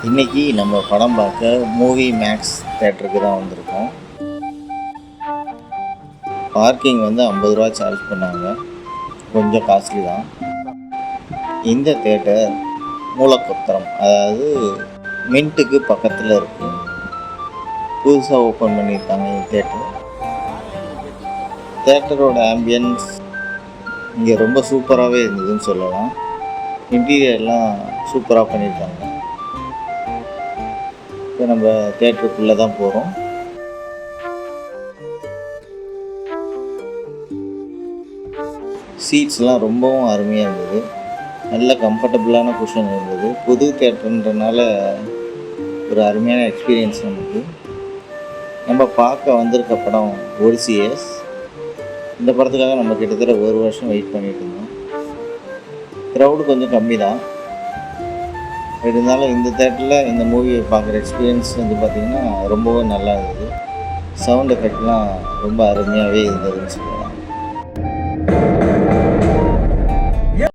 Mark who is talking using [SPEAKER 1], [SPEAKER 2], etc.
[SPEAKER 1] இன்றைக்கி நம்ம படம் பார்க்க மூவி மேக்ஸ் தேட்டருக்கு தான் வந்திருக்கோம். பார்க்கிங் வந்து 50 ரூபா சார்ஜ் பண்ணாங்க, கொஞ்சம் காஸ்ட்லி தான். இந்த தேட்டர் மூலக்கொத்தரம், அதாவது மின்ட்டுக்கு பக்கத்தில் இருக்குது. புதுசாக ஓப்பன் பண்ணியிருக்காங்க இந்த தேட்டர். தேட்டரோட ஆம்பியன்ஸ் இங்கே ரொம்ப சூப்பராகவே இருந்ததுன்னு சொல்லலாம். இன்டீரியர்லாம் சூப்பராக பண்ணியிருக்காங்க. இப்போ நம்ம தேட்டருக்குள்ளே தான் போகிறோம். சீட்ஸ்லாம் ரொம்பவும் அருமையாக இருந்தது. நல்ல கம்ஃபர்டபுளான குஷன் இருந்தது. புது தேட்டருன்றனால ஒரு அருமையான எக்ஸ்பீரியன்ஸ் நமக்கு. நம்ம பார்க்க வந்திருக்க படம் ஒடிசியஸ். இந்த படத்துக்காக நம்ம கிட்டத்தட்ட 1 வருஷம் வெயிட் பண்ணிட்டு இருந்தோம். க்ரௌடு கொஞ்சம் கம்மி தான். இருந்தாலும் இந்த தேட்டரில் இந்த மூவியை பார்க்குற எக்ஸ்பீரியன்ஸ் வந்து பார்த்திங்கன்னா ரொம்பவே நல்லா இருந்தது. சவுண்ட் எஃபெக்ட்லாம் ரொம்ப அருமையாகவே இருந்ததுன்னு சொல்லலாம்.